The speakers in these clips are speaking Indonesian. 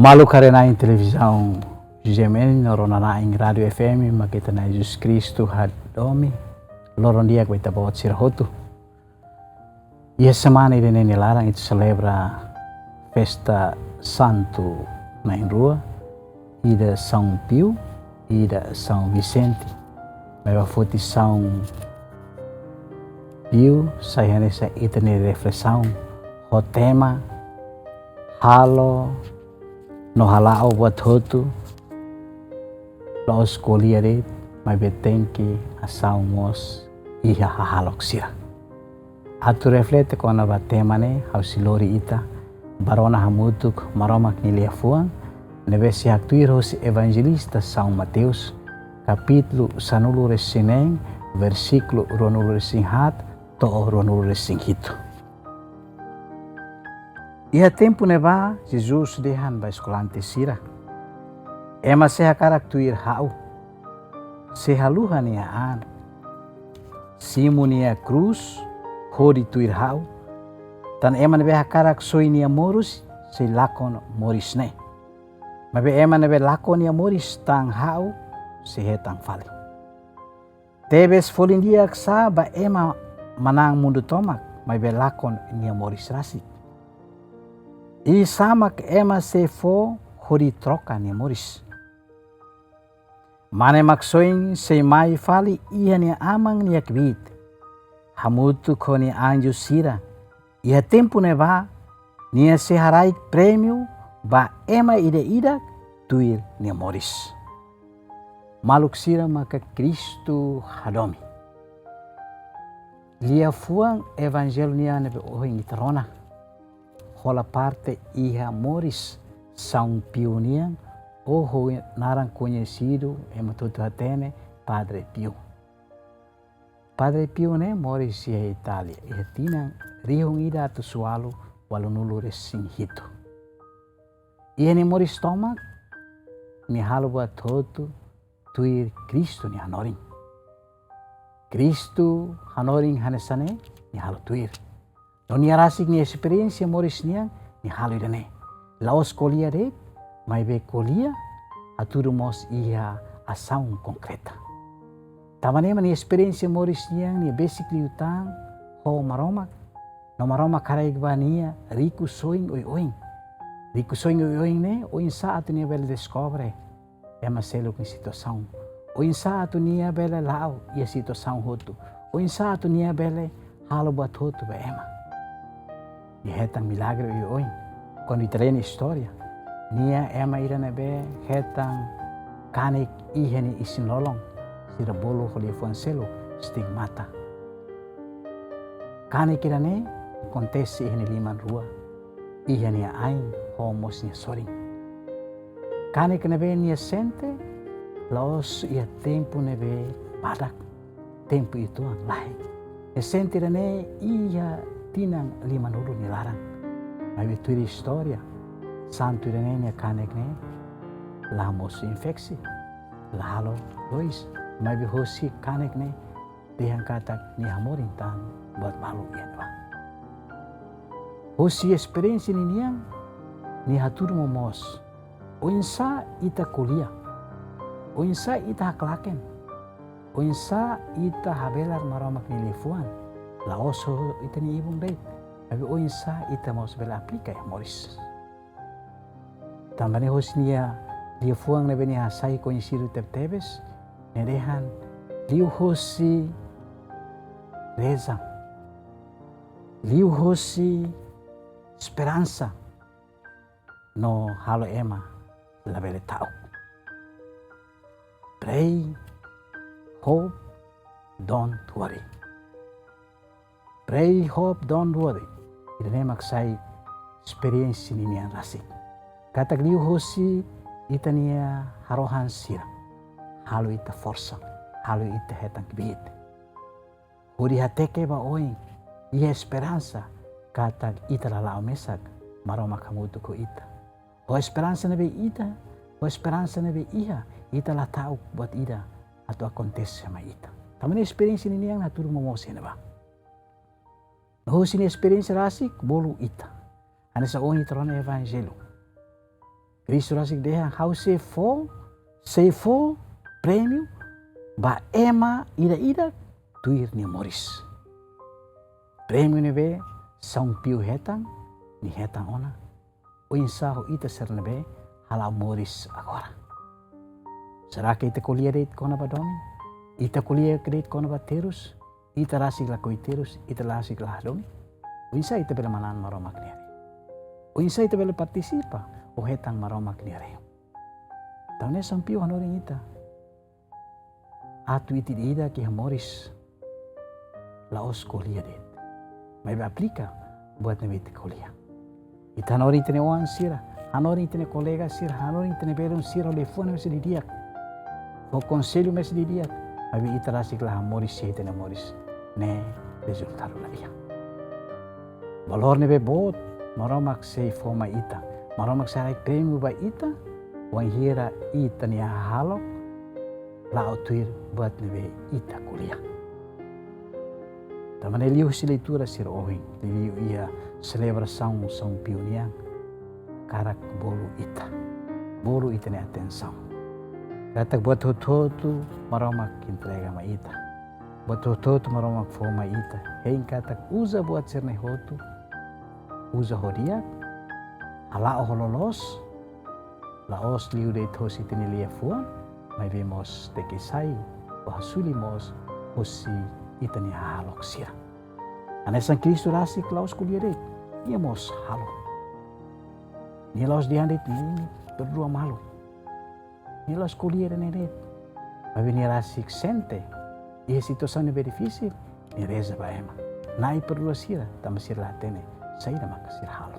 Malu karena televisão Gemen norona ing radio FM makita na Jesus Cristo hadomi loron dia kita bawa sirahotu. Ia semana ini larang itu celebra festa santo na rua ida São Pio ida São Vicente. Meva foti São Pio saya nessa itene reflexão o tema halo no halao buat hotu laos koliare mai betenki asau mos iha hahalok sira. Atu reflete kona ba tema ne hausilori ita barona hamutuk maromak nilia fuang nevesi aktuir hosi evangelista São Mateus capítulo sanulu resineng versículo ronulu resinghat to ronulu resinghito. Ia tempo neva Jesus dehan ba escolante sira. Ema seha karaktuir hau. Seha luha nia an. Simu nia cruz hodi tuir hau. Tan ema nebe karak soi nia morus se lakon moris ne. Mabe ema nebe lakon nia moris tang hau se hetang fali. Tebes folindia ksa ba ema manang mundu tomak mabe lakon nia moris rasik. I samak ema se fo hori troka nia moris. Mane maksoing se mai fali ia nia amang nia kvit. Hamutu ko nia anju sira. Ia tempo ne va nia se harai prêmio ba ema ida tuir nia moris. Maluk sira maka Kristo hadomi. Lia fuang evangelho nia nebe oing itarona. Hola parte iha moris São Pio nia oho narang conhecido ematutu atene Padre Pio. Padre Pio ne moris ia Italia. Ia tina rihong ida atu sualu walunulu resinghito. Ia ni moris tomak ni halu buat hotu tuir Kristo ni hanoring. Kristo hanoring hanesane ni halu tuir. No nia rasik ni experiência moris nia ni halu idane. Laos kolia de mai be kolia aturu mos ia asaun konkreta. Tamane mani experiência moris nia ni basically utang ho maromak. No maromak karai nia riku soing oing. Riku soing oing ne oing saat nia bel descobre ema seluk ni situação. Oing saat nia bele lao ia situação hotu. Oing saat nia bele halo buat hotu be ema. Ni hetang milagre oing. Quando itrene história, nia ema irane be hetang kanik iheni isinolong sira bolo holi fuanselo stigmata. Kanik irane kontesi iheni liman rua iheni ain homos nia soring. Kanik nebe nia sente laos ia tempo nebe padak tempo itu lahi. E sente irane ia tinang liman ulu ni larang. Mai betul história santo irene kanek ne lamos infeksi lalo dois mai be hosi kanek ne dehang katak ni hamorin tan buat malu yan ba hosi experiência ni niang ni hatur momos o insa ita kuliah o insa ita haklaken o insa ita habelar maromak ni lifuan laoso ita ni ibung deit. Tapi oinsa ita mau sebela aplika ya moris. Tambane hosnia dia fuang nebe ni hasai conhecido tebes nerehan liu hosi reza. Liu hosi esperança no halo ema la bele tau. Pray, hope, don't worry. Pray, hope, don't worry. Irene maksai experiência ni nian rasik. Katak liu hosi ita nia harohan sira. Halu ita forsa. Halu ita hetang kibit. Huri hateke ba oing. Ia esperança. Katak ita lalao mesak. Maroma kamutu ko ita. O esperança nebe ita. O esperança nebe iha. Ita latau buat ida. Atau acontece sama ita. Tamane experiência ni nian naturu momose neba. Hosi ni experiência rasik bolu ita. Ana sa oni trona evangelho. Kristo rasik deha hau se fo prêmio ba ema ida tuir ni moris. Prêmio nebe são piu hetang ni hetang ona. O insaho ita ser nebe halau moris agora. Será que ita kuliah deit kona ba domi? Ita kuliah deit kona ba terus? Ita rasik la terus, ita rasik la domi? O insa ita bela manan maromak niari. O insa ita bela partisipa o hetang maromak niari. Taune sampiu hanoring ita. Atu iti ida ki hamoris laos kuliah deit. May aplika buat na iti kuliah. Ita hanori tene oan sira, hanori tene kolega sira, hanori tene belum sira telefone mesi didiak. O konselho mesi didiak. Abi ita rasik la hamoris siete na moris ne resultado la dia. Valor nebe bot maromak sei foma ita, maromak sarai prêmio ba ita, wan hira ita ni halo la tuir buat nebe ita kuliah. Tamane liu si leitura sir oing, liu ia celebração são piuniang karak bolu ita ni atenção. Katak buat hotu maromak entrega ma ita, buat hotu maromak foma ita, hein katak usa buat sirne hotu, usa hodiak, halao hololos, laos liu de tosi tini lia fuan, mai vemos tekisai, wahasulimos hosi ita ni halok sira. Anesan Kristo rasik laos kuliah deit, ia mos halo. Ni laos diandit ni berdua malu. Ni laos kuliah dan deit. Tapi ni rasik sente, ia situação ni difícil, ni reza ba ema. Nai berdua sira, tama sira latene, saída maka sira halo.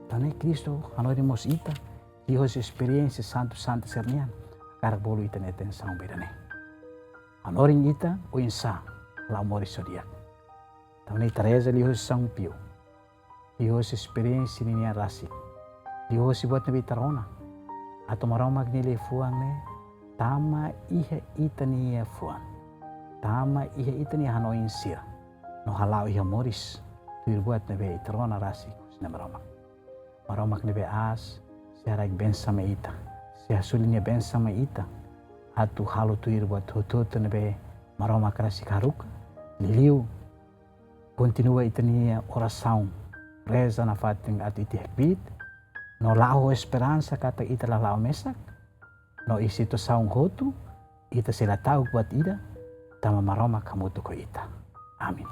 Tane Kristo hanori mos ita, hihos experiência santo sernian, karak bolu ita ni atenção bedane. Hanoring ita o insa la mori sodiak. Tane Teresa lihos sang pio. Lihos experiência ni rasik. Lihos buat nabi tarona. Atau maromak nile fuang ne tama iha ita ni fuan. Tama iha ita ni hanoin sira. No halau iha moris. Tuir buat nabi tarona rasik sina maromak. Maromak nabi as siarak ben sama ita. Siasulinya ben sama ita. Atu halu tuir buat hututu nabi maromak rasik haruk. Liliu continua ita ni oração. Reza na fating at iti hekbit. No lao esperança kata ita la lao mesak. No isito saung hotu. Ita sila tau buat ida. Tama maroma kamutu ko ita. Amin.